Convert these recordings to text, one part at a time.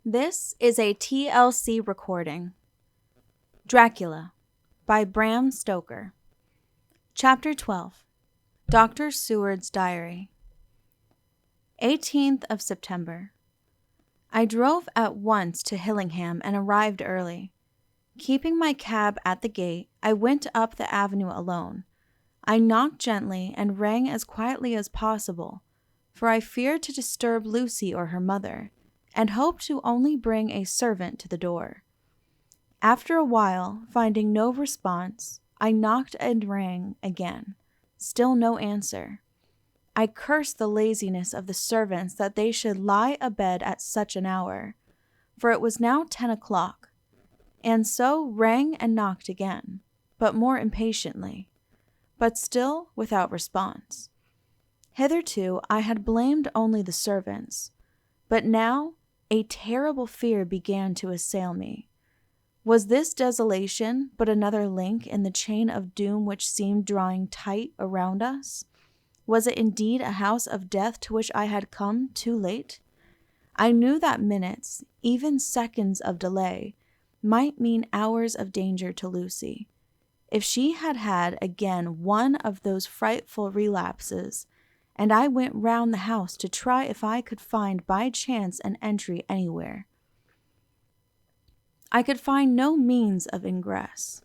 This is a TLC recording. Dracula by Bram Stoker. Chapter 12. Dr. Sewards Diary. 18th of September. I drove at once to Helsing and arrived early. Keeping my cab at the gate, I went up the avenue alone. I knocked gently and rang as quietly as possible, for I feared to disturb Lucy or her mother, and hoped to only bring a servant to the door. After a while, finding no response, I knocked and rang again. Still no answer. I cursed the laziness of the servants that they should lie abed at such an hour, for it was now 10 o'clock, and so rang and knocked again, but more impatiently, but still without response. Hitherto I had blamed only the servants, but now a terrible fear began to assail me. Was this desolation but another link in the chain of doom which seemed drawing tight around us? Was it indeed a house of death to which I had come too late? I knew that minutes, even seconds of delay, might mean hours of danger to Lucy. If she had had again one of those frightful relapses, and I went round the house to try if I could find by chance an entry anywhere, I could find no means of ingress.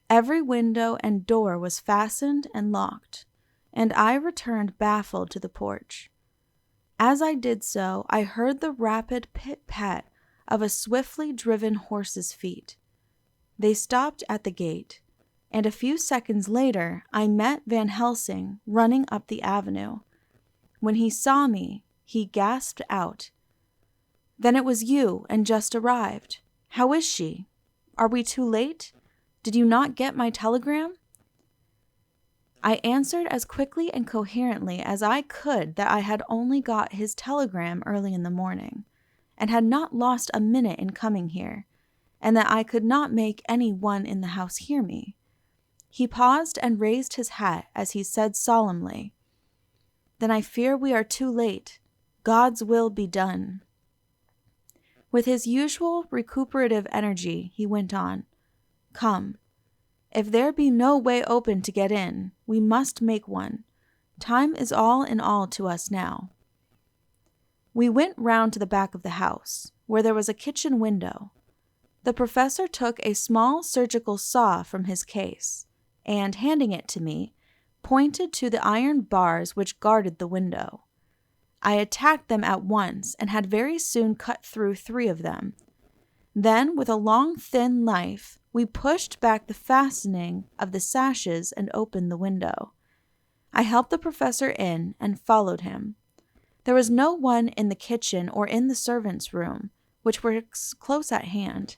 Every window and door was fastened and locked, and I returned baffled to the porch. As I did so, I heard the rapid pit-pat of a swiftly driven horse's feet. They stopped at the gate, and a few seconds later I met Van Helsing running up the avenue. When he saw me, he gasped out, "Then it was you, and just arrived. How is she? Are we too late? Did you not get my telegram?" I answered as quickly and coherently as I could that I had only got his telegram early in the morning, and had not lost a minute in coming here, and that I could not make any one in the house hear me. He paused and raised his hat as he said solemnly, "Then I fear we are too late. God's will be done." With his usual recuperative energy, he went on, "Come. If there be no way open to get in, we must make one. Time is all in all to us now." We went round to the back of the house, where there was a kitchen window. The professor took a small surgical saw from his case, and, handing it to me, pointed to the iron bars which guarded the window. I attacked them at once, and had very soon cut through 3 of them. Then, with a long, thin knife, we pushed back the fastening of the sashes and opened the window. I helped the professor in and followed him. There was no one in the kitchen or in the servants' room, which were close at hand.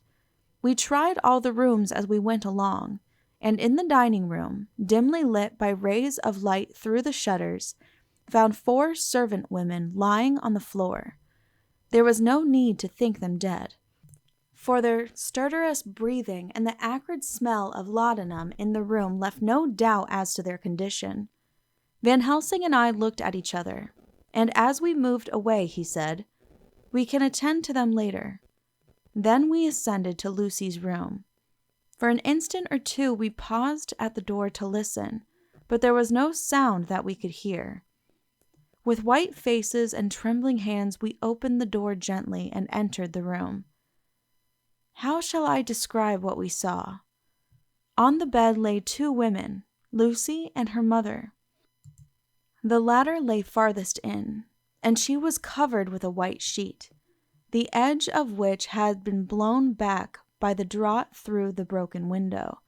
We tried all the rooms as we went along, and in the dining room, dimly lit by rays of light through the shutters, found 4 servant women lying on the floor. There was no need to think them dead, for their stertorous breathing and the acrid smell of laudanum in the room left no doubt as to their condition. Van Helsing and I looked at each other, and as we moved away he said, "We can attend to them later." Then we ascended to Lucy's room. For an instant or two we paused at the door to listen, but there was no sound that we could hear. With white faces and trembling hands we opened the door gently and entered the room. How shall I describe what we saw? On the bed lay 2 women, Lucy and her mother. The latter lay farthest in, and she was covered with a white sheet, the edge of which had been blown back by the draught through the broken window,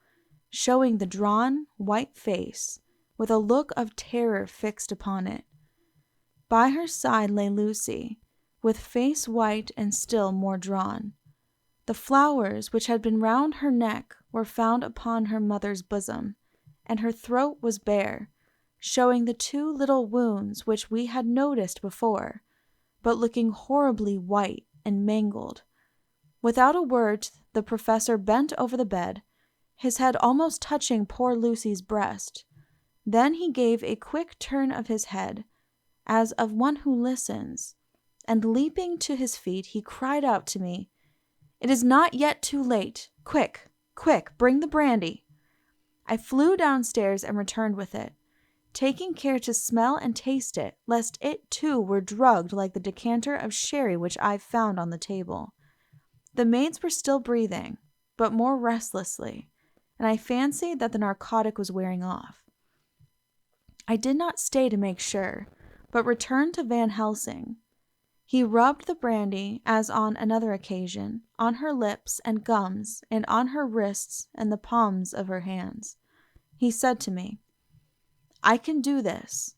showing the drawn, white face, with a look of terror fixed upon it. By her side lay Lucy, with face white and still more drawn. The flowers which had been round her neck were found upon her mother's bosom, and her throat was bare, showing the 2 little wounds which we had noticed before, but looking horribly white and mangled. Without a word, the professor bent over the bed, his head almost touching poor Lucy's breast. Then he gave a quick turn of his head, as of one who listens, and leaping to his feet, he cried out to me, "It is not yet too late. Quick, quick, bring the brandy." I flew downstairs and returned with it, taking care to smell and taste it, lest it too were drugged like the decanter of sherry which I found on the table. The maids were still breathing, but more restlessly, and I fancied that the narcotic was wearing off. I did not stay to make sure, but returned to Van Helsing. He rubbed the brandy, as on another occasion, on her lips and gums and on her wrists and the palms of her hands. He said to me, "I can do this,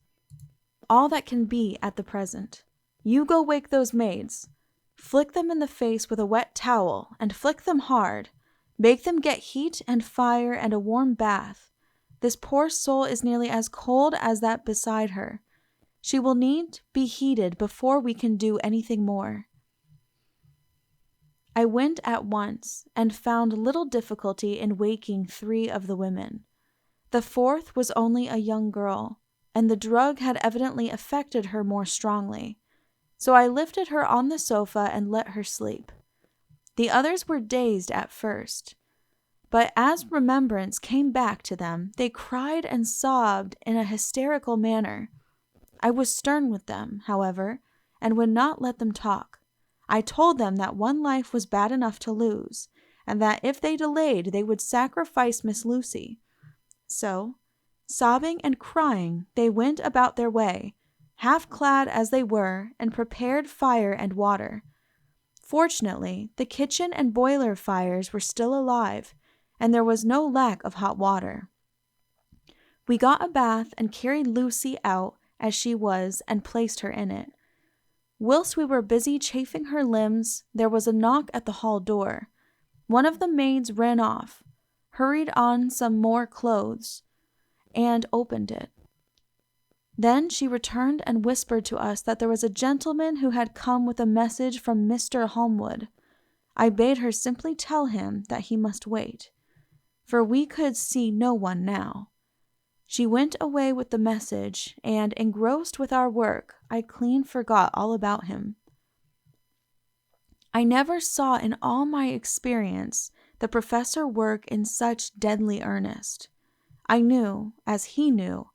all that can be at the present. You go wake those maids. Flick them in the face with a wet towel, and flick them hard. Make them get heat and fire and a warm bath. This poor soul is nearly as cold as that beside her. She will need be heated before we can do anything more." I went at once, and found little difficulty in waking 3 of the women. The 4th was only a young girl, and the drug had evidently affected her more strongly, so I lifted her on the sofa and let her sleep. The others were dazed at first, but as remembrance came back to them, they cried and sobbed in a hysterical manner. I was stern with them, however, and would not let them talk. I told them that one life was bad enough to lose, and that if they delayed, they would sacrifice Miss Lucy. So, sobbing and crying, they went about their way, half clad as they were, and prepared fire and water. Fortunately, the kitchen and boiler fires were still alive, and there was no lack of hot water. We got a bath and carried Lucy out as she was and placed her in it. Whilst we were busy chafing her limbs, there was a knock at the hall door. One of the maids ran off, hurried on some more clothes, and opened it. Then she returned and whispered to us that there was a gentleman who had come with a message from Mr. Holmwood. I bade her simply tell him that he must wait, for we could see no one now. She went away with the message, and, engrossed with our work, I clean forgot all about him. I never saw in all my experience the professor work in such deadly earnest. I knew, as he knew,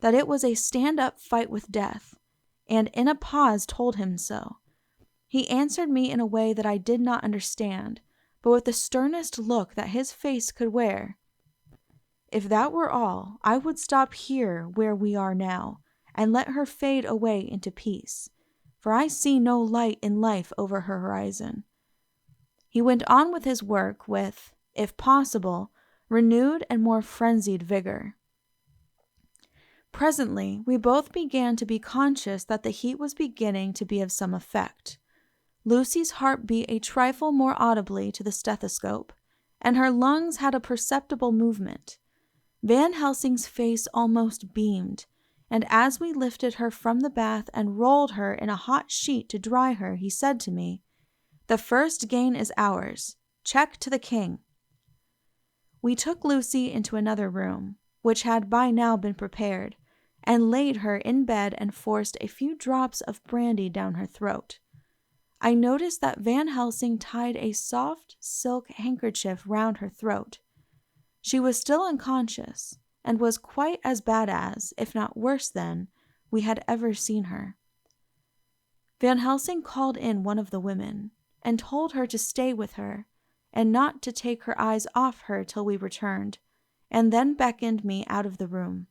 that it was a stand-up fight with death, and in a pause told him so. He answered me in a way that I did not understand, but with the sternest look that his face could wear. If that were all, I would stop here where we are now, and let her fade away into peace, for I see no light in life over her horizon. He went on with his work with, if possible, renewed and more frenzied vigor. Presently, we both began to be conscious that the heat was beginning to be of some effect. Lucy's heart beat a trifle more audibly to the stethoscope, and her lungs had a perceptible movement. Van Helsing's face almost beamed, and as we lifted her from the bath and rolled her in a hot sheet to dry her, he said to me, "The first gain is ours. Check to the king." We took Lucy into another room, which had by now been prepared, and laid her in bed and forced a few drops of brandy down her throat. I noticed that Van Helsing tied a soft silk handkerchief round her throat. She was still unconscious, and was quite as bad as, if not worse than, we had ever seen her. Van Helsing called in one of the women, and told her to stay with her, and not to take her eyes off her till we returned, and then beckoned me out of the room.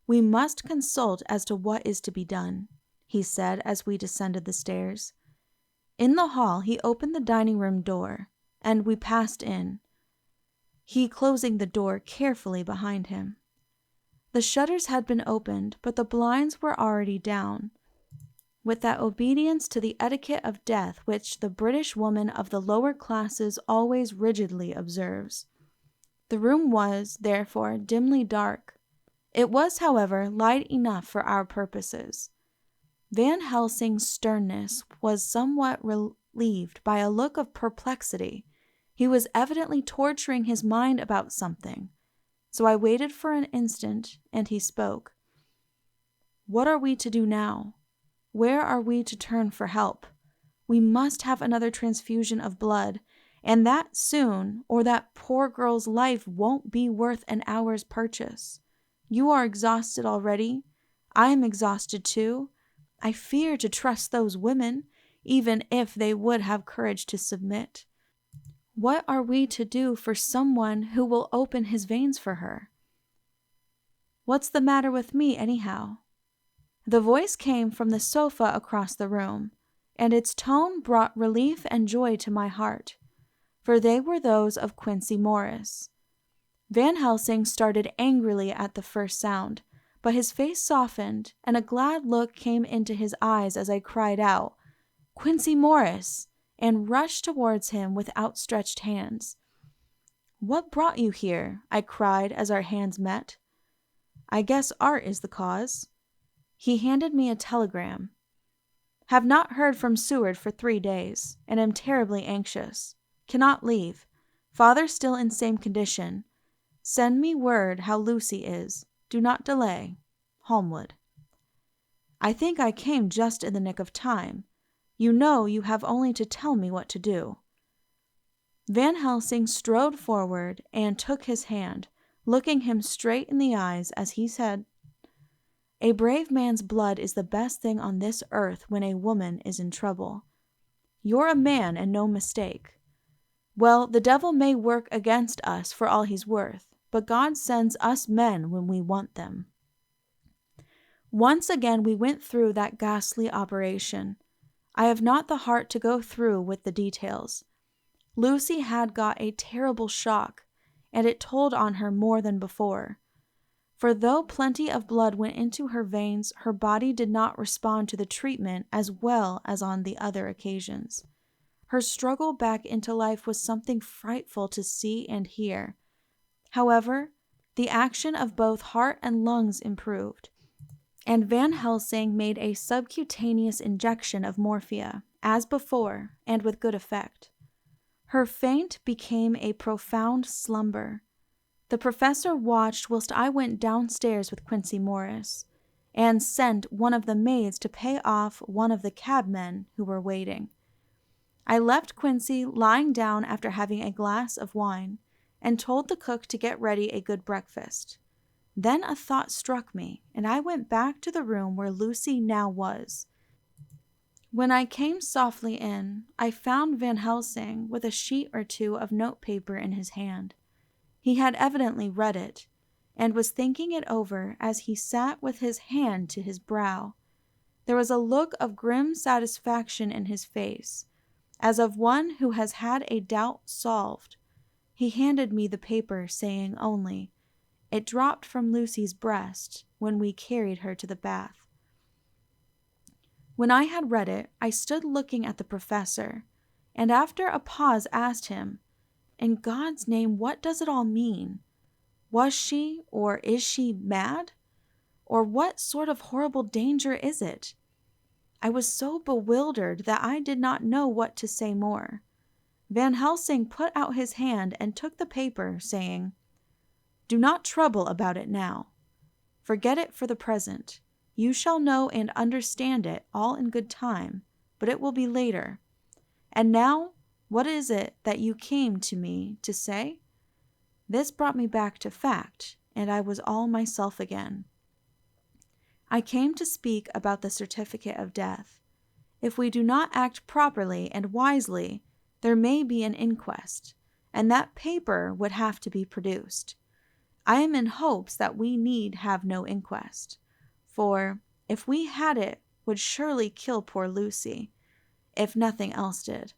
"We must consult as to what is to be done," he said as we descended the stairs. In the hall he opened the dining-room door, and we passed in, he closing the door carefully behind him. The shutters had been opened, but the blinds were already down, with that obedience to the etiquette of death which the British woman of the lower classes always rigidly observes. The room was, therefore, dimly dark. It was, however, light enough for our purposes. Van Helsing's sternness was somewhat relieved by a look of perplexity. He was evidently torturing his mind about something, so I waited for an instant, and he spoke. "What are we to do now?" Where are we to turn for help? We must have another transfusion of blood, and that soon, or that poor girl's life won't be worth an hour's purchase. You are exhausted already. I am exhausted too. I fear to trust those women, even if they would have courage to submit. What are we to do for someone who will open his veins for her? What's the matter with me, anyhow? The voice came from the sofa across the room, and its tone brought relief and joy to my heart, for they were those of Quincy Morris. Van Helsing started angrily at the first sound, but his face softened, and a glad look came into his eyes as I cried out, "Quincy Morris!" and rushed towards him with outstretched hands. "What brought you here?" I cried as our hands met. "I guess art is the cause." He handed me a telegram. "Have not heard from Seward for 3 days, and am terribly anxious. Cannot leave. Father still in same condition. Send me word how Lucy is. Do not delay. Holmwood." I think I came just in the nick of time. You know you have only to tell me what to do. Van Helsing strode forward and took his hand, looking him straight in the eyes as he said, "A brave man's blood is the best thing on this earth when a woman is in trouble. You're a man and no mistake. Well, the devil may work against us for all he's worth, but God sends us men when we want them." Once again we went through that ghastly operation. I have not the heart to go through with the details. Lucy had got a terrible shock, and it told on her more than before. For though plenty of blood went into her veins, her body did not respond to the treatment as well as on the other occasions. Her struggle back into life was something frightful to see and hear. However, the action of both heart and lungs improved, and Van Helsing made a subcutaneous injection of morphia, as before, and with good effect. Her faint became a profound slumber. The professor watched whilst I went downstairs with Quincy Morris, and sent one of the maids to pay off one of the cabmen who were waiting. I left Quincy lying down after having a glass of wine, and told the cook to get ready a good breakfast. Then a thought struck me, and I went back to the room where Lucy now was. When I came softly in, I found Van Helsing with a sheet or two of notepaper in his hand. He had evidently read it, and was thinking it over as he sat with his hand to his brow. There was a look of grim satisfaction in his face, as of one who has had a doubt solved. He handed me the paper, saying only, "It dropped from Lucy's breast when we carried her to the bath." When I had read it, I stood looking at the professor, and after a pause asked him, "In God's name, what does it all mean? Was she, or is she, mad? Or what sort of horrible danger is it?" I was so bewildered that I did not know what to say more. Van Helsing put out his hand and took the paper, saying, "Do not trouble about it now. Forget it for the present. You shall know and understand it all in good time, but it will be later. And now, what is it that you came to me to say?" This brought me back to fact, and I was all myself again. "I came to speak about the certificate of death. If we do not act properly and wisely, there may be an inquest, and that paper would have to be produced. I am in hopes that we need have no inquest, for, if we had it, would surely kill poor Lucy, if nothing else did.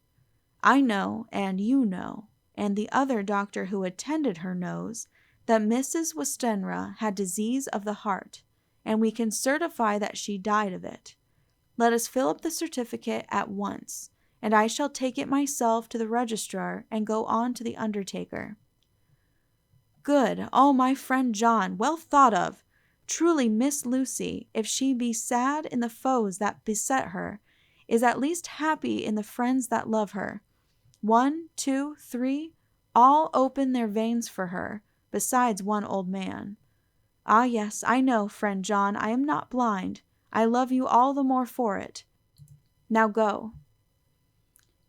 I know, and you know, and the other doctor who attended her knows, that Mrs. Westenra had disease of the heart, and we can certify that she died of it. Let us fill up the certificate at once, and I shall take it myself to the registrar and go on to the undertaker." "Good! Oh, my friend John, well thought of! Truly Miss Lucy, if she be sad in the foes that beset her, is at least happy in the friends that love her. 1, 2, 3, all open their veins for her, besides one old man. Ah, yes, I know, friend John, I am not blind. I love you all the more for it. Now go."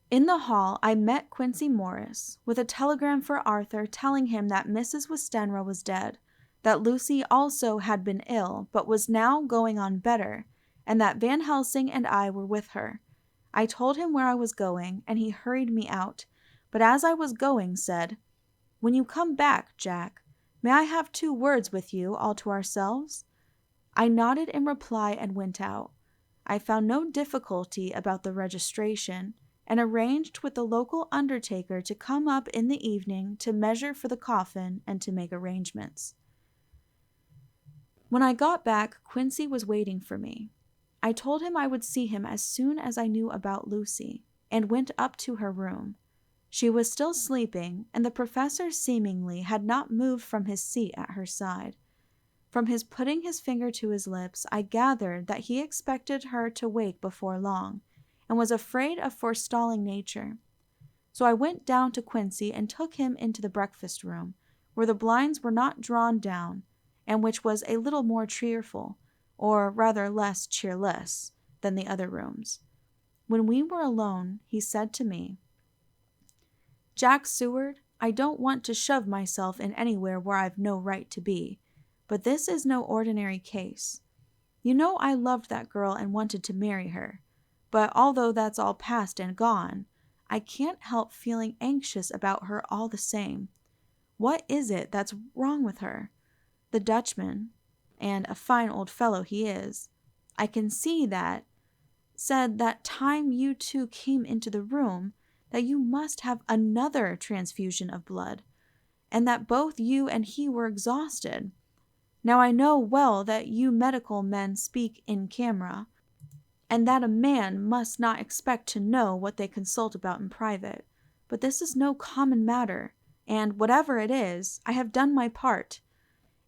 In the hall, I met Quincy Morris with a telegram for Arthur telling him that Mrs. Westenra was dead, that Lucy also had been ill but was now going on better, and that Van Helsing and I were with her. I told him where I was going, and he hurried me out, but as I was going said, "When you come back, Jack, may I have 2 words with you all to ourselves?" I nodded in reply and went out. I found no difficulty about the registration, and arranged with the local undertaker to come up in the evening to measure for the coffin and to make arrangements. When I got back, Quincy was waiting for me. I told him I would see him as soon as I knew about Lucy, and went up to her room. She was still sleeping, and the professor seemingly had not moved from his seat at her side. From his putting his finger to his lips, I gathered that he expected her to wake before long, and was afraid of forestalling nature. So I went down to Quincy and took him into the breakfast room, where the blinds were not drawn down, and which was a little more cheerful, or rather less cheerless, than the other rooms. When we were alone, he said to me, "Jack Seward, I don't want to shove myself in anywhere where I've no right to be, but this is no ordinary case. You know I loved that girl and wanted to marry her, but although that's all past and gone, I can't help feeling anxious about her all the same. What is it that's wrong with her? The Dutchman, and a fine old fellow he is, I can see that, said that time you 2 came into the room that you must have another transfusion of blood, and that both you and he were exhausted. Now I know well that you medical men speak in camera, and that a man must not expect to know what they consult about in private, but this is no common matter, and whatever it is, I have done my part.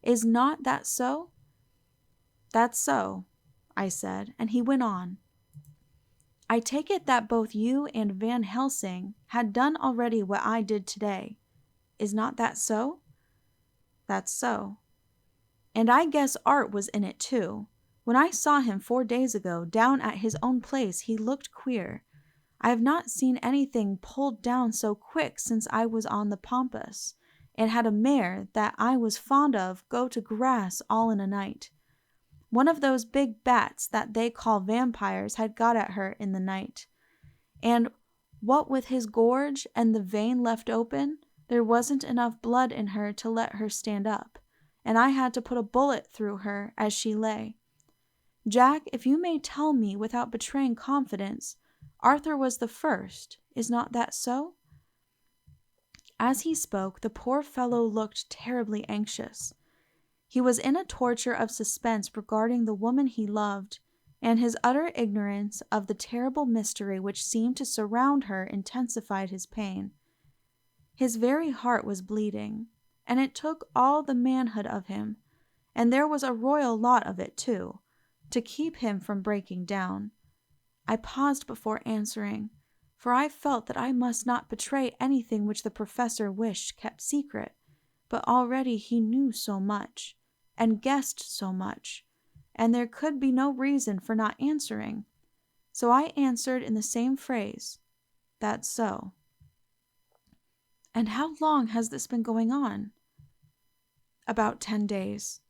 Is not that so?" "That's so," I said, and he went on. "I take it that both you and Van Helsing had done already what I did today. Is not that so?" "That's so." "And I guess Art was in it too. When I saw him 4 days ago down at his own place he looked queer. I have not seen anything pulled down so quick since I was on the Pampas, and had a mare that I was fond of go to grass all in a night. One of those big bats that they call vampires had got at her in the night, and what with his gorge and the vein left open, there wasn't enough blood in her to let her stand up, and I had to put a bullet through her as she lay. Jack, if you may tell me without betraying confidence, Arthur was the first, is not that so?" As he spoke, the poor fellow looked terribly anxious. He was in a torture of suspense regarding the woman he loved, and his utter ignorance of the terrible mystery which seemed to surround her intensified his pain. His very heart was bleeding, and it took all the manhood of him, and there was a royal lot of it too, to keep him from breaking down. I paused before answering, for I felt that I must not betray anything which the professor wished kept secret, but already he knew so much, and guessed so much, and there could be no reason for not answering. So I answered in the same phrase, "That's so." "And how long has this been going on?" "About 10 days."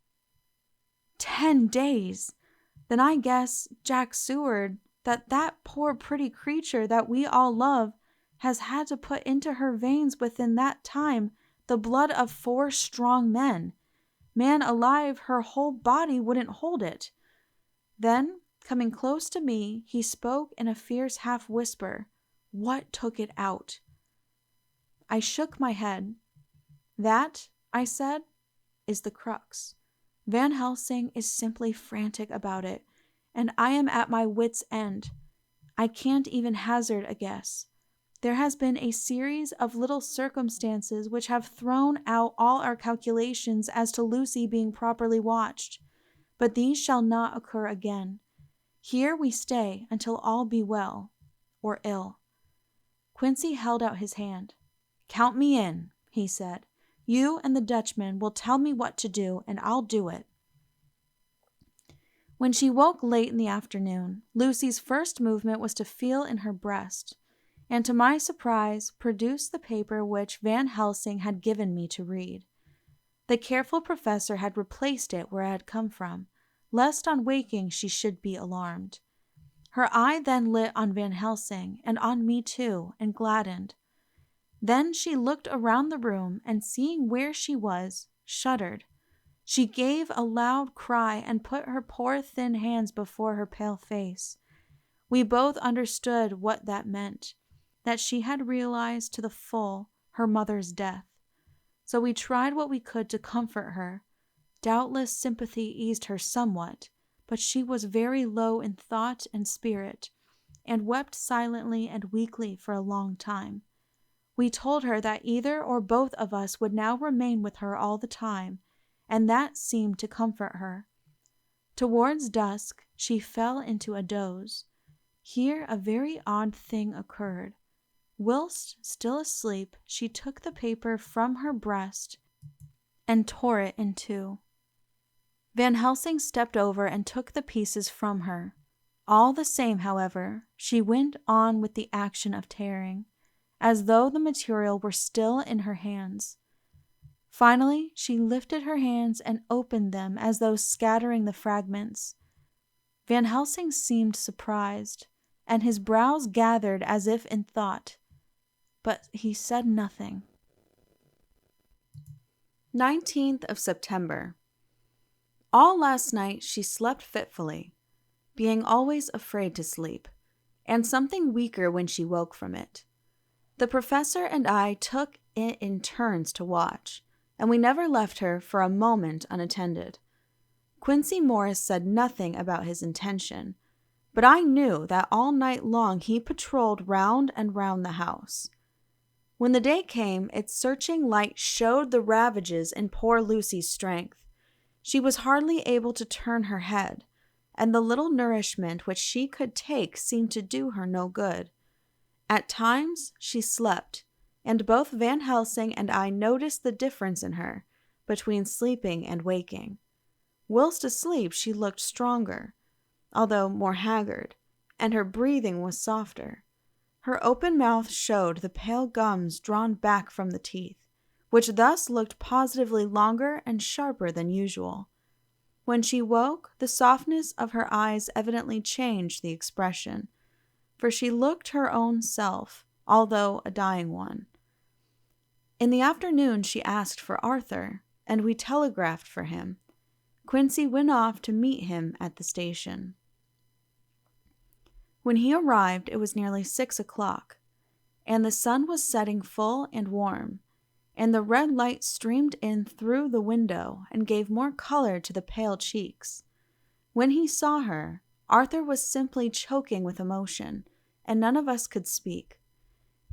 10 days! Then I guess, Jack Seward, that poor pretty creature that we all love has had to put into her veins within that time the blood of 4 strong men. Man alive, her whole body wouldn't hold it." Then, coming close to me, he spoke in a fierce half-whisper, "What took it out?" I shook my head. "That," I said, "is the crux. Van Helsing is simply frantic about it, and I am at my wits' end. I can't even hazard a guess. There has been a series of little circumstances which have thrown out all our calculations as to Lucy being properly watched, but these shall not occur again. Here we stay until all be well, or ill." Quincy held out his hand. "Count me in," he said. "You and the Dutchman will tell me what to do, and I'll do it." When she woke late in the afternoon, Lucy's first movement was to feel in her breast, and to my surprise, produce the paper which Van Helsing had given me to read. The careful professor had replaced it where it had come from, lest on waking she should be alarmed. Her eye then lit on Van Helsing, and on me too, and gladdened. Then she looked around the room, and seeing where she was, shuddered. She gave a loud cry and put her poor thin hands before her pale face. We both understood what that meant, that she had realized to the full her mother's death. So we tried what we could to comfort her. Doubtless sympathy eased her somewhat, but she was very low in thought and spirit, and wept silently and weakly for a long time. We told her that either or both of us would now remain with her all the time, and that seemed to comfort her. Towards dusk, she fell into a doze. Here a very odd thing occurred. Whilst still asleep, she took the paper from her breast and tore it in two. Van Helsing stepped over and took the pieces from her. All the same, however, she went on with the action of tearing, as though the material were still in her hands. Finally, she lifted her hands and opened them as though scattering the fragments. Van Helsing seemed surprised, and his brows gathered as if in thought, but he said nothing. 19th of September. All last night she slept fitfully, being always afraid to sleep, and something weaker when she woke from it. The professor and I took it in turns to watch, and we never left her for a moment unattended. Quincy Morris said nothing about his intention, but I knew that all night long he patrolled round and round the house. When the day came, its searching light showed the ravages in poor Lucy's strength. She was hardly able to turn her head, and the little nourishment which she could take seemed to do her no good. At times she slept, and both Van Helsing and I noticed the difference in her between sleeping and waking. Whilst asleep she looked stronger, although more haggard, and her breathing was softer. Her open mouth showed the pale gums drawn back from the teeth, which thus looked positively longer and sharper than usual. When she woke, the softness of her eyes evidently changed the expression, for she looked her own self, although a dying one. In the afternoon she asked for Arthur, and we telegraphed for him. Quincy went off to meet him at the station. When he arrived, it was nearly 6 o'clock, and the sun was setting full and warm, and the red light streamed in through the window and gave more color to the pale cheeks. When he saw her, Arthur was simply choking with emotion, and none of us could speak.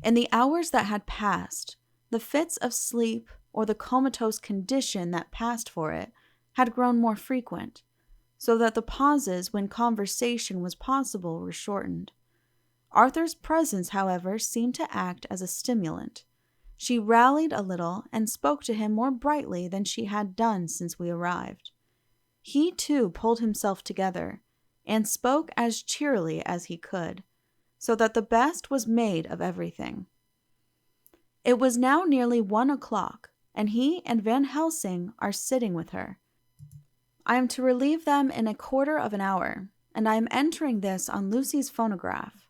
In the hours that had passed, the fits of sleep or the comatose condition that passed for it had grown more frequent, so that the pauses when conversation was possible were shortened. Arthur's presence, however, seemed to act as a stimulant. She rallied a little and spoke to him more brightly than she had done since we arrived. He, too, pulled himself together and spoke as cheerily as he could, so that the best was made of everything. It was now nearly 1 o'clock, and he and Van Helsing are sitting with her. I am to relieve them in 1/4 of an hour, and I am entering this on Lucy's phonograph.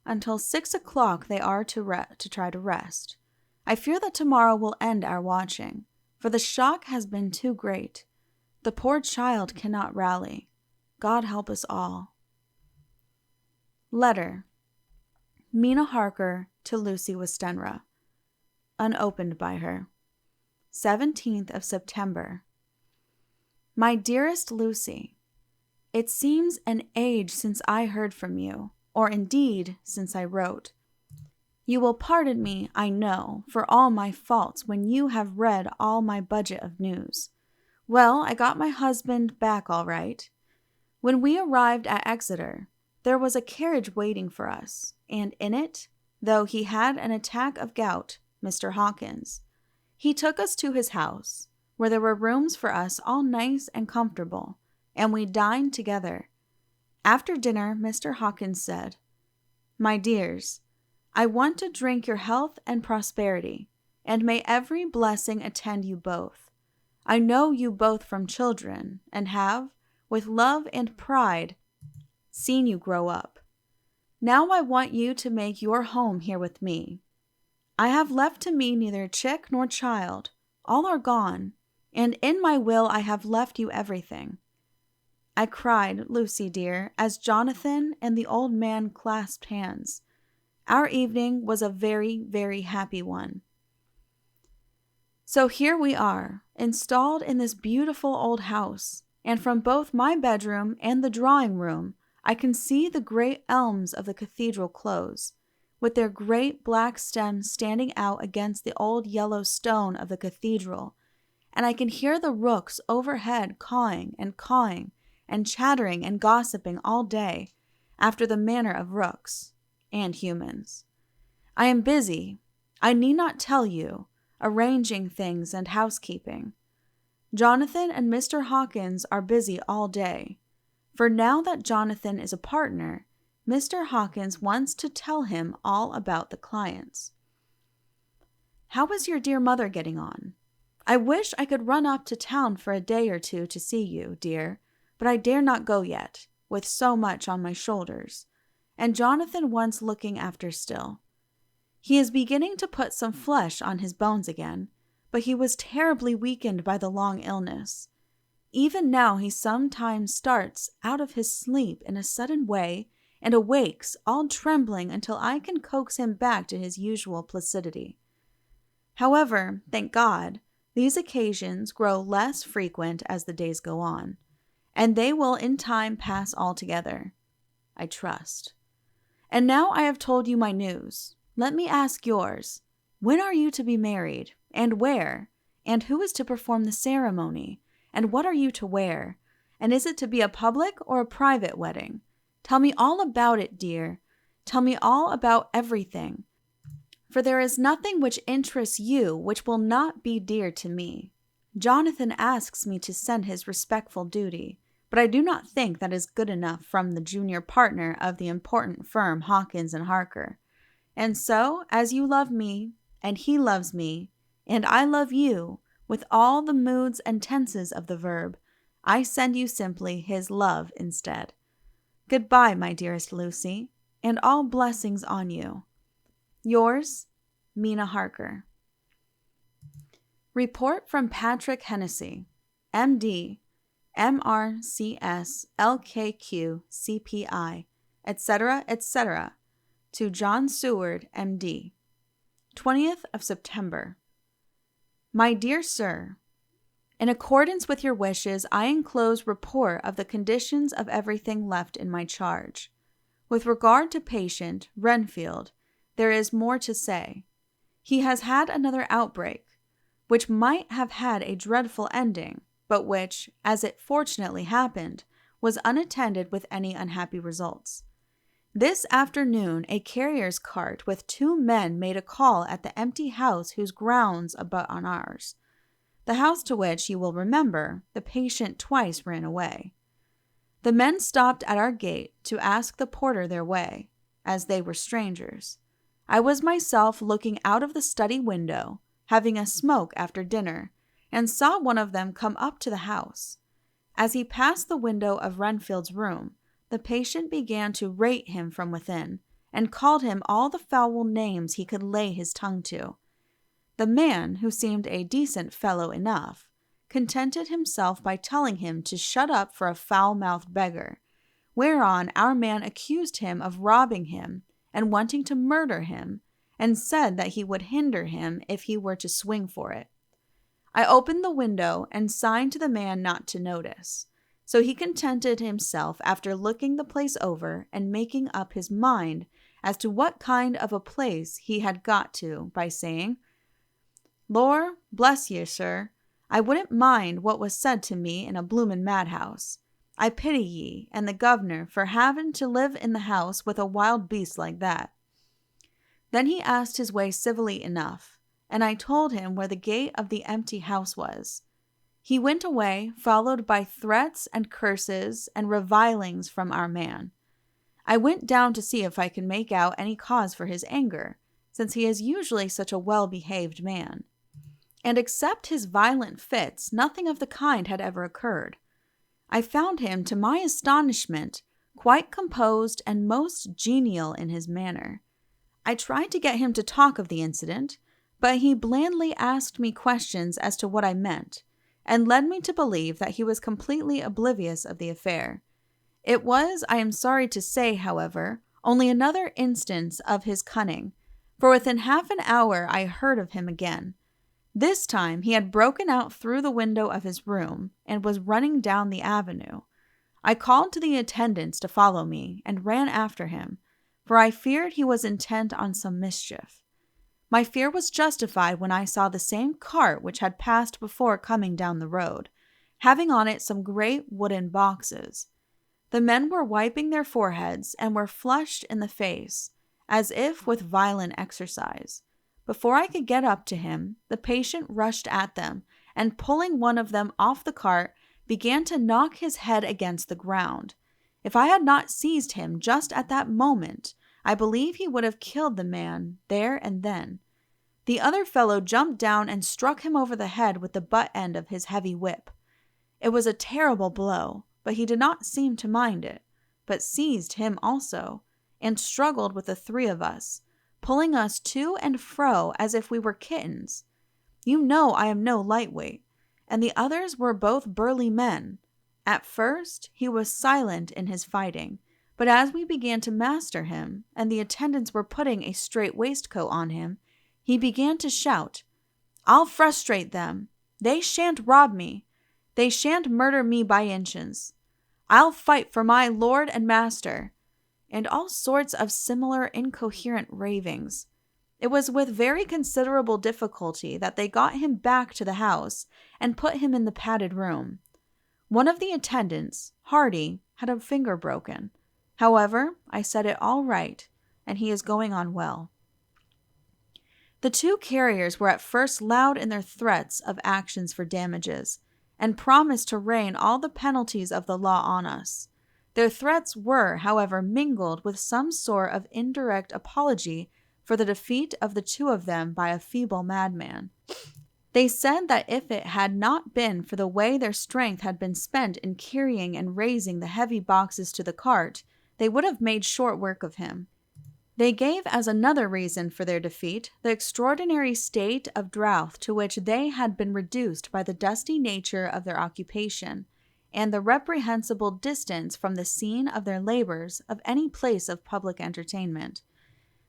Until 6 o'clock they are to try to rest. I fear that tomorrow will end our watching, for the shock has been too great. The poor child cannot rally. God help us all. Letter. Mina Harker to Lucy Westenra. Unopened by her. 17th of September. My dearest Lucy, it seems an age since I heard from you, or indeed since I wrote. You will pardon me, I know, for all my faults when you have read all my budget of news. Well, I got my husband back all right. When we arrived at Exeter, there was a carriage waiting for us, and in it, though he had an attack of gout, Mr. Hawkins. He took us to his house, where there were rooms for us all nice and comfortable, and we dined together. After dinner, Mr. Hawkins said, "My dears, I want to drink your health and prosperity, and may every blessing attend you both. I know you both from children, and have, with love and pride, seen you grow up. Now I want you to make your home here with me. I have left to me neither chick nor child. All are gone, and in my will I have left you everything." I cried, Lucy dear, as Jonathan and the old man clasped hands. Our evening was a very, very happy one. So here we are, installed in this beautiful old house, and from both my bedroom and the drawing room, I can see the great elms of the cathedral close, with their great black stems standing out against the old yellow stone of the cathedral, and I can hear the rooks overhead cawing and chattering and gossiping all day, after the manner of rooks and humans. I am busy, I need not tell you, arranging things and housekeeping. Jonathan and Mr. Hawkins are busy all day, for now that Jonathan is a partner, Mr. Hawkins wants to tell him all about the clients. "How is your dear mother getting on? I wish I could run up to town for a day or two to see you, dear, but I dare not go yet, with so much on my shoulders, and Jonathan wants looking after still. He is beginning to put some flesh on his bones again, but he was terribly weakened by the long illness. Even now he sometimes starts out of his sleep in a sudden way and awakes all trembling until I can coax him back to his usual placidity. However, thank God, these occasions grow less frequent as the days go on, and they will in time pass altogether, I trust. And now I have told you my news. Let me ask yours. When are you to be married, and where, and who is to perform the ceremony, and what are you to wear, and is it to be a public or a private wedding? Tell me all about it, dear. Tell me all about everything, for there is nothing which interests you which will not be dear to me. Jonathan asks me to send his respectful duty, but I do not think that is good enough from the junior partner of the important firm Hawkins and Harker. And so, as you love me, and he loves me, and I love you, with all the moods and tenses of the verb, I send you simply his love instead. Goodbye, my dearest Lucy, and all blessings on you. Yours, Mina Harker. Report from Patrick Hennessy, M.D., M.R.C.S., L.K.Q., C.P.I., etc., etc., to John Seward, M.D., 20th of September. My dear Sir, in accordance with your wishes, I enclose report of the conditions of everything left in my charge. With regard to patient Renfield, there is more to say. He has had another outbreak, which might have had a dreadful ending, but which, as it fortunately happened, was unattended with any unhappy results. This afternoon a carrier's cart with 2 men made a call at the empty house whose grounds abut on ours, the house to which, you will remember, the patient twice ran away. The men stopped at our gate to ask the porter their way, as they were strangers. I was myself looking out of the study window, having a smoke after dinner, and saw one of them come up to the house. As he passed the window of Renfield's room, the patient began to rate him from within, and called him all the foul names he could lay his tongue to. The man, who seemed a decent fellow enough, contented himself by telling him to shut up for a foul-mouthed beggar, whereon our man accused him of robbing him and wanting to murder him, and said that he would hinder him if he were to swing for it. I opened the window and signed to the man not to notice. So he contented himself after looking the place over and making up his mind as to what kind of a place he had got to by saying, "Lor, bless ye, sir, I wouldn't mind what was said to me in a bloomin' madhouse. I pity ye and the governor for having to live in the house with a wild beast like that." Then he asked his way civilly enough, and I told him where the gate of the empty house was. He went away, followed by threats and curses and revilings from our man. I went down to see if I could make out any cause for his anger, since he is usually such a well-behaved man. And except his violent fits, nothing of the kind had ever occurred. I found him, to my astonishment, quite composed and most genial in his manner. I tried to get him to talk of the incident, but he blandly asked me questions as to what I meant, and led me to believe that he was completely oblivious of the affair. It was, I am sorry to say, however, only another instance of his cunning, for within half an hour I heard of him again. This time he had broken out through the window of his room and was running down the avenue. I called to the attendants to follow me and ran after him, for I feared he was intent on some mischief. My fear was justified when I saw the same cart which had passed before coming down the road, having on it some great wooden boxes. The men were wiping their foreheads and were flushed in the face, as if with violent exercise. Before I could get up to him, the patient rushed at them, and pulling one of them off the cart, began to knock his head against the ground. If I had not seized him just at that moment, I believe he would have killed the man there and then. The other fellow jumped down and struck him over the head with the butt end of his heavy whip. It was a terrible blow, but he did not seem to mind it, but seized him also, and struggled with the three of us, pulling us to and fro as if we were kittens. You know I am no lightweight, and the others were both burly men. At first he was silent in his fighting, but as we began to master him, and the attendants were putting a straight waistcoat on him, he began to shout, "I'll frustrate them. They shan't rob me. They shan't murder me by inches. I'll fight for my lord and master," and all sorts of similar incoherent ravings. It was with very considerable difficulty that they got him back to the house and put him in the padded room. One of the attendants, Hardy, had a finger broken. However, I set it all right, and he is going on well. The two carriers were at first loud in their threats of actions for damages, and promised to rain all the penalties of the law on us. Their threats were, however, mingled with some sort of indirect apology for the defeat of the two of them by a feeble madman. They said that if it had not been for the way their strength had been spent in carrying and raising the heavy boxes to the cart, they would have made short work of him. They gave as another reason for their defeat the extraordinary state of drought to which they had been reduced by the dusty nature of their occupation, and the reprehensible distance from the scene of their labors of any place of public entertainment.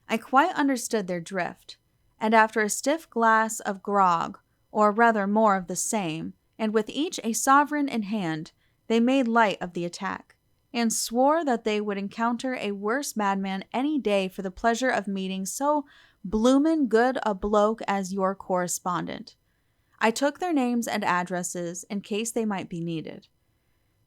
I quite understood their drift, and after a stiff glass of grog, or rather more of the same, and with each a sovereign in hand, they made light of the attack, and swore that they would encounter a worse madman any day for the pleasure of meeting so bloomin' good a bloke as your correspondent. I took their names and addresses in case they might be needed.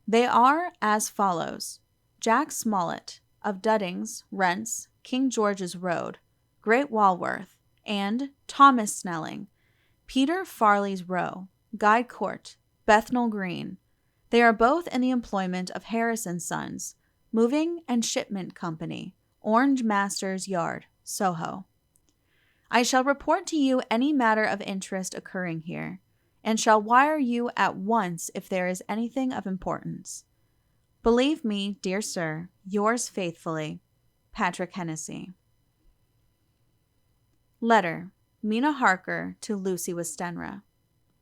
They are as follows: Jack Smollett, of Duddings, Rents, King George's Road, Great Walworth, and Thomas Snelling, Peter Farley's Row, Guide Court, Bethnal Green. They are both in the employment of Harris and Sons, Moving and Shipment Company, Orange Masters Yard, Soho. I shall report to you any matter of interest occurring here, and shall wire you at once if there is anything of importance. Believe me, dear sir, yours faithfully, Patrick Hennessy. Letter, Mina Harker to Lucy Westenra,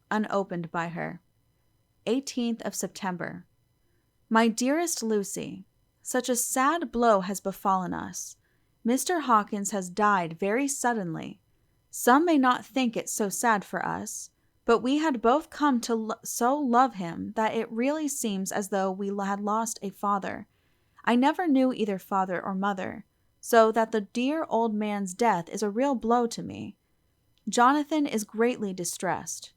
unopened by her. 18th of September. My dearest Lucy, such a sad blow has befallen us. Mr. Hawkins has died very suddenly. Some may not think it so sad for us, but we had both come to so love him that it really seems as though we had lost a father. I never knew either father or mother, so that the dear old man's death is a real blow to me. Jonathan is greatly distressed.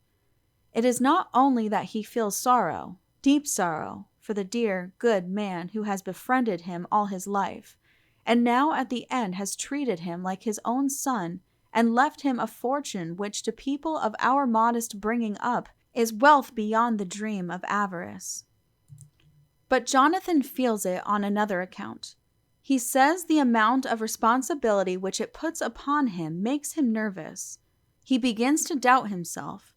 It is not only that he feels sorrow, deep sorrow, for the dear, good man who has befriended him all his life, and now at the end has treated him like his own son and left him a fortune which to people of our modest bringing up is wealth beyond the dream of avarice. But Jonathan feels it on another account. He says the amount of responsibility which it puts upon him makes him nervous. He begins to doubt himself.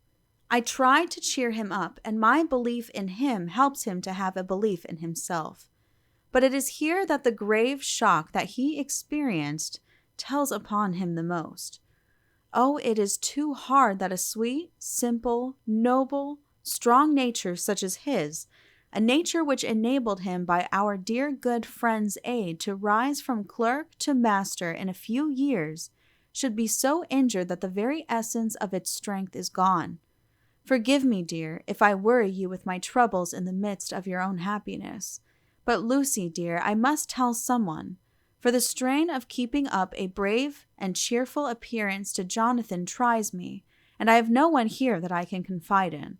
I try to cheer him up, and my belief in him helps him to have a belief in himself. But it is here that the grave shock that he experienced tells upon him the most. Oh, it is too hard that a sweet, simple, noble, strong nature such as his, a nature which enabled him by our dear good friend's aid to rise from clerk to master in a few years, should be so injured that the very essence of its strength is gone. Forgive me, dear, if I worry you with my troubles in the midst of your own happiness. But Lucy, dear, I must tell someone, for the strain of keeping up a brave and cheerful appearance to Jonathan tries me, and I have no one here that I can confide in.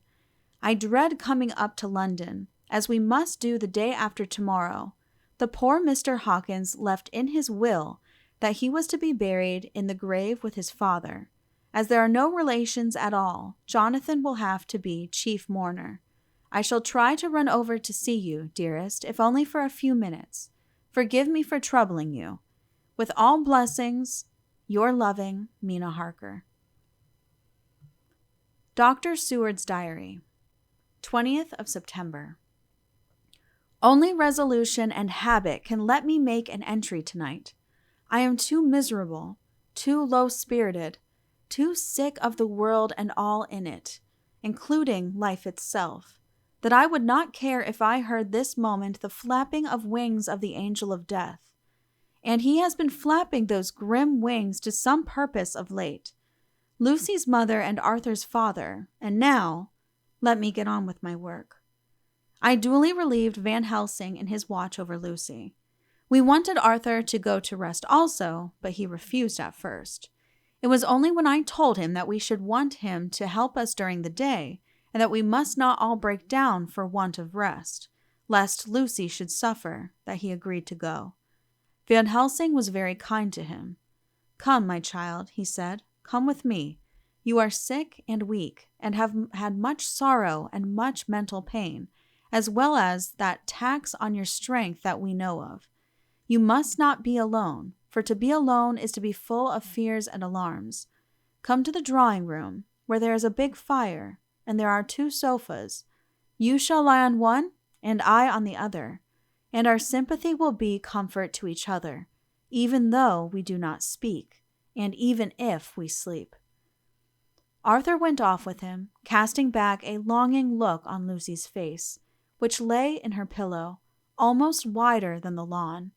I dread coming up to London, as we must do the day after tomorrow. The poor Mr. Hawkins left in his will that he was to be buried in the grave with his father. As there are no relations at all, Jonathan will have to be chief mourner. I shall try to run over to see you, dearest, if only for a few minutes. Forgive me for troubling you. With all blessings, your loving Mina Harker. Dr. Sewards Diary, 20th of September. Only resolution and habit can let me make an entry tonight. I am too miserable, too low-spirited, too sick of the world and all in it, including life itself, that I would not care if I heard this moment the flapping of wings of the angel of death. And he has been flapping those grim wings to some purpose of late. Lucy's mother and Arthur's father, and now, let me get on with my work. I duly relieved Van Helsing in his watch over Lucy. We wanted Arthur to go to rest also, but he refused at first. It was only when I told him that we should want him to help us during the day, and that we must not all break down for want of rest, lest Lucy should suffer, that he agreed to go. Van Helsing was very kind to him. Come, my child, he said, come with me. You are sick and weak, and have had much sorrow and much mental pain, as well as that tax on your strength that we know of. You must not be alone, for to be alone is to be full of fears and alarms. Come to the drawing-room, where there is a big fire, and there are 2 sofas. You shall lie on one, and I on the other, and our sympathy will be comfort to each other, even though we do not speak, and even if we sleep. Arthur went off with him, casting back a longing look on Lucy's face, which lay in her pillow, almost wider than the lawn.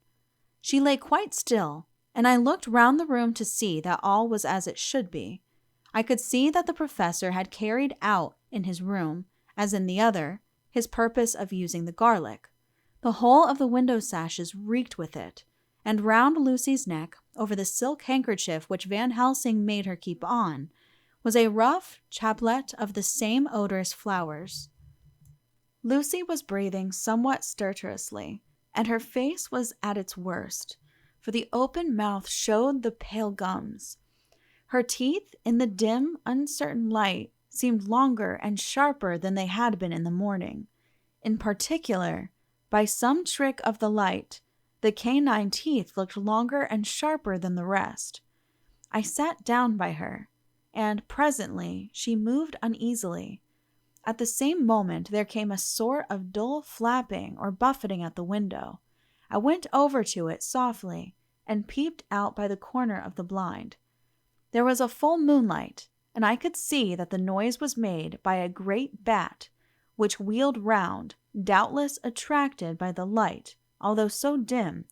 She lay quite still, and I looked round the room to see that all was as it should be. I could see that the professor had carried out in his room, as in the other, his purpose of using the garlic. The whole of the window sashes reeked with it, and round Lucy's neck, over the silk handkerchief which Van Helsing made her keep on, was a rough chaplet of the same odorous flowers. Lucy was breathing somewhat stertorously, and her face was at its worst, for the open mouth showed the pale gums. Her teeth, in the dim, uncertain light, seemed longer and sharper than they had been in the morning. In particular, by some trick of the light, the canine teeth looked longer and sharper than the rest. I sat down by her, and presently she moved uneasily. At the same moment there came a sort of dull flapping or buffeting at the window. I went over to it softly and peeped out by the corner of the blind. There was a full moonlight, and I could see that the noise was made by a great bat, which wheeled round, doubtless attracted by the light, although so dim,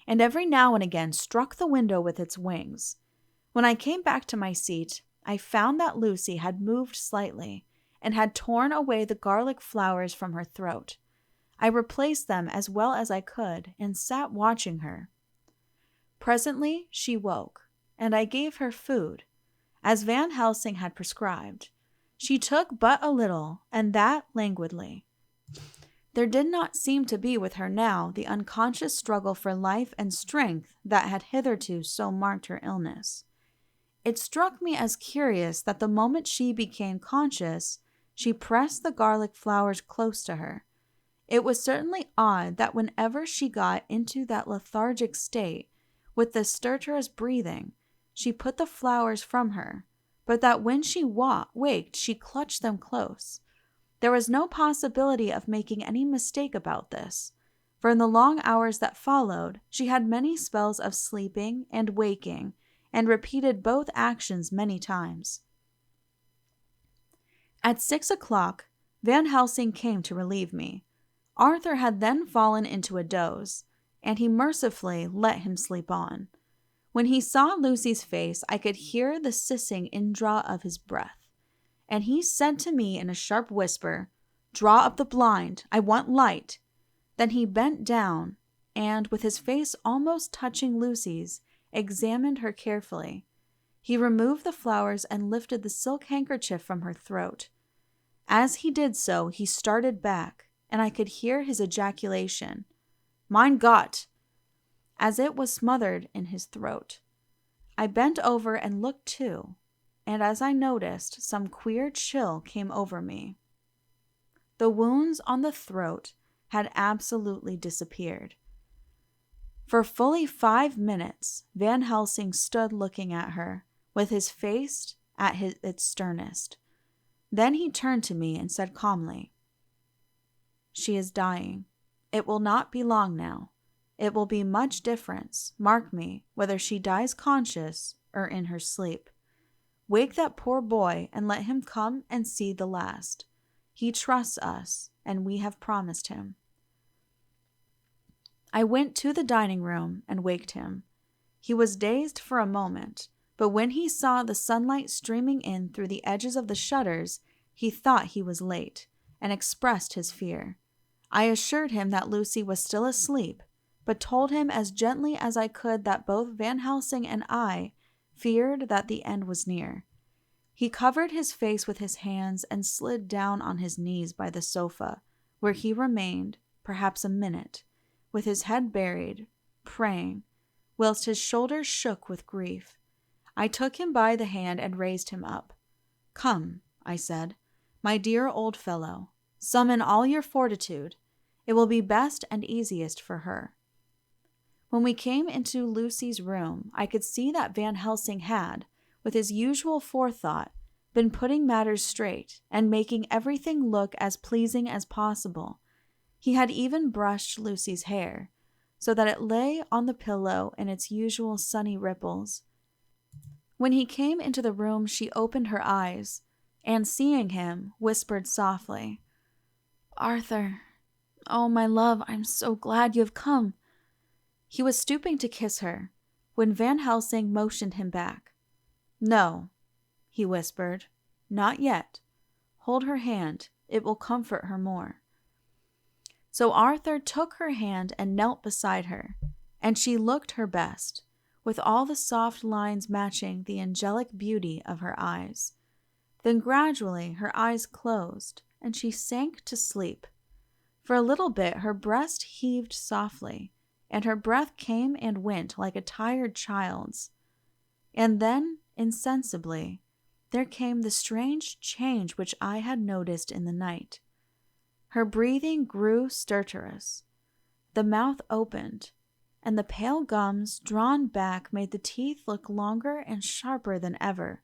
and every now and again struck the window with its wings. When I came back to my seat, I found that Lucy had moved slightly, and had torn away the garlic flowers from her throat. I replaced them as well as I could, and sat watching her. Presently she woke, and I gave her food, as Van Helsing had prescribed. She took but a little, and that languidly. There did not seem to be with her now the unconscious struggle for life and strength that had hitherto so marked her illness. It struck me as curious that the moment she became conscious, She pressed the garlic flowers close to her. It was certainly odd that whenever she got into that lethargic state, with the stertorous breathing, she put the flowers from her, but that when she waked, she clutched them close. There was no possibility of making any mistake about this, for in the long hours that followed, she had many spells of sleeping and waking, and repeated both actions many times. At 6 o'clock, Van Helsing came to relieve me. Arthur had then fallen into a doze, and he mercifully let him sleep on. When he saw Lucy's face, I could hear the hissing indraw of his breath, and he said to me in a sharp whisper, "Draw up the blind, I want light." Then he bent down, and, with his face almost touching Lucy's, examined her carefully. He removed the flowers and lifted the silk handkerchief from her throat. As he did so, he started back, and I could hear his ejaculation, "Mein Gott!" as it was smothered in his throat. I bent over and looked too, and as I noticed, some queer chill came over me. The wounds on the throat had absolutely disappeared. For fully 5 minutes, Van Helsing stood looking at her, with his face at its sternest. Then he turned to me and said calmly, "She is dying. It will not be long now. It will be much difference, mark me, whether she dies conscious or in her sleep. Wake that poor boy and let him come and see the last. He trusts us, and we have promised him." I went to the dining room and waked him. He was dazed for a moment, but when he saw the sunlight streaming in through the edges of the shutters, he thought he was late, and expressed his fear. I assured him that Lucy was still asleep, but told him as gently as I could that both Van Helsing and I feared that the end was near. He covered his face with his hands and slid down on his knees by the sofa, where he remained, perhaps a minute, with his head buried, praying, whilst his shoulders shook with grief. I took him by the hand and raised him up. "Come," I said, "my dear old fellow, summon all your fortitude. It will be best and easiest for her." When we came into Lucy's room, I could see that Van Helsing had, with his usual forethought, been putting matters straight and making everything look as pleasing as possible. He had even brushed Lucy's hair, so that it lay on the pillow in its usual sunny ripples. When he came into the room, she opened her eyes, and seeing him, whispered softly, "Arthur, oh my love, I'm so glad you have come." He was stooping to kiss her, when Van Helsing motioned him back. "No," he whispered, "not yet. Hold her hand, it will comfort her more." So Arthur took her hand and knelt beside her, and she looked her best, with all the soft lines matching the angelic beauty of her eyes. Then gradually her eyes closed, and she sank to sleep. For a little bit her breast heaved softly, and her breath came and went like a tired child's. And then, insensibly, there came the strange change which I had noticed in the night. Her breathing grew stertorous. The mouth opened, and the pale gums drawn back made the teeth look longer and sharper than ever.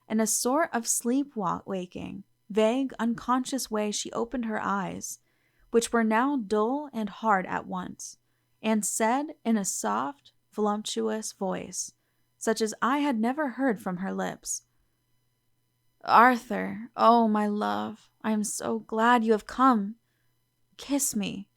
In a sort of sleep-waking, vague, unconscious way she opened her eyes, which were now dull and hard at once, and said in a soft, voluptuous voice, such as I had never heard from her lips, "Arthur, oh my love, I am so glad you have come. Kiss me."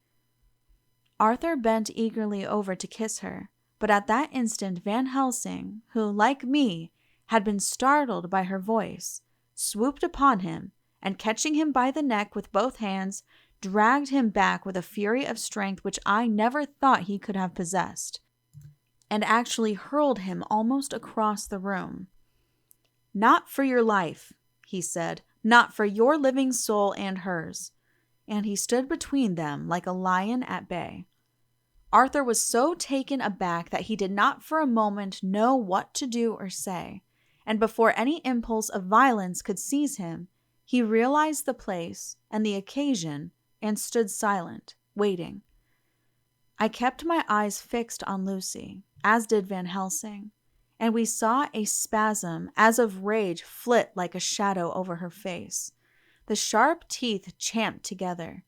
Arthur bent eagerly over to kiss her, but at that instant Van Helsing, who, like me, had been startled by her voice, swooped upon him, and catching him by the neck with both hands, dragged him back with a fury of strength which I never thought he could have possessed, and actually hurled him almost across the room. "Not for your life," he said, "not for your living soul and hers." And he stood between them like a lion at bay. Arthur was so taken aback that he did not for a moment know what to do or say, and before any impulse of violence could seize him, He realized the place and the occasion and stood silent, waiting. I kept my eyes fixed on Lucy, as did Van Helsing, and we saw a spasm as of rage flit like a shadow over her face. The sharp teeth champed together.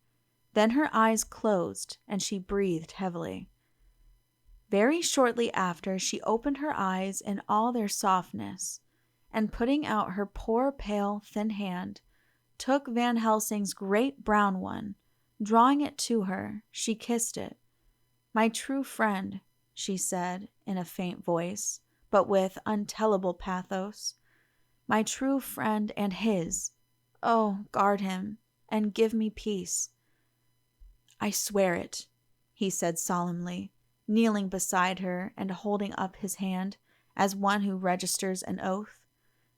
Then her eyes closed, and she breathed heavily. Very shortly after, she opened her eyes in all their softness, and putting out her poor, pale, thin hand, took Van Helsing's great brown one. Drawing it to her, she kissed it. "My true friend," she said in a faint voice, but with untellable pathos. "My true friend and his. Oh, guard him, and give me peace." "I swear it," he said solemnly, kneeling beside her and holding up his hand as one who registers an oath.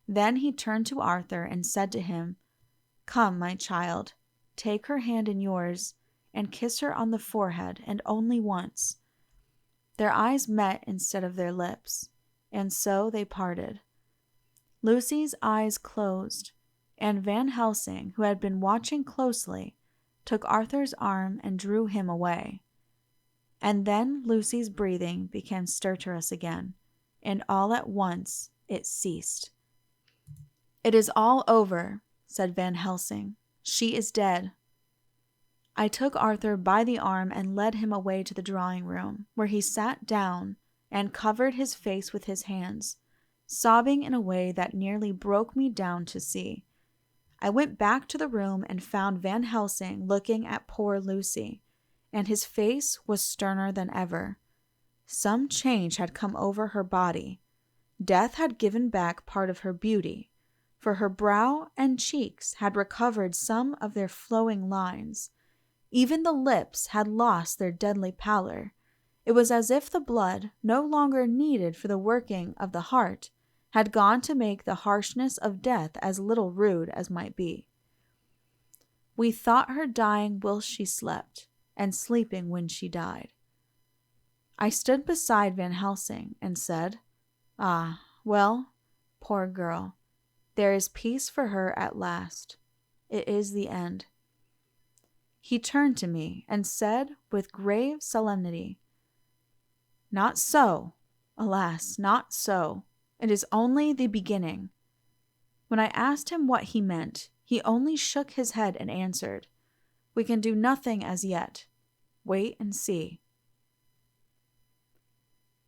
Then he turned to Arthur and said to him, "Come, my child, take her hand in yours, and kiss her on the forehead, and only once." Their eyes met instead of their lips, and so they parted. Lucy's eyes closed, and Van Helsing, who had been watching closely, took Arthur's arm and drew him away. And then Lucy's breathing became stertorous again, and all at once it ceased. "It is all over," said Van Helsing. "She is dead." I took Arthur by the arm and led him away to the drawing room, where he sat down and covered his face with his hands, sobbing in a way that nearly broke me down to see. I went back to the room and found Van Helsing looking at poor Lucy, and his face was sterner than ever. Some change had come over her body. Death had given back part of her beauty, for her brow and cheeks had recovered some of their flowing lines. Even the lips had lost their deadly pallor. It was as if the blood, no longer needed for the working of the heart, had gone to make the harshness of death as little rude as might be. We thought her dying whilst she slept, and sleeping when she died. I stood beside Van Helsing and said, "Ah, well, poor girl, there is peace for her at last. It is the end." He turned to me and said with grave solemnity, "Not so, alas, not so. It is only the beginning." When I asked him what he meant, he only shook his head and answered, "We can do nothing as yet. Wait and see."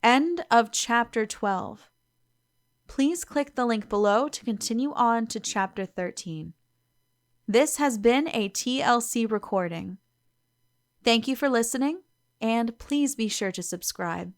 End of chapter 12. Please click the link below to continue on to chapter 13. This has been a TLC recording. Thank you for listening, and please be sure to subscribe.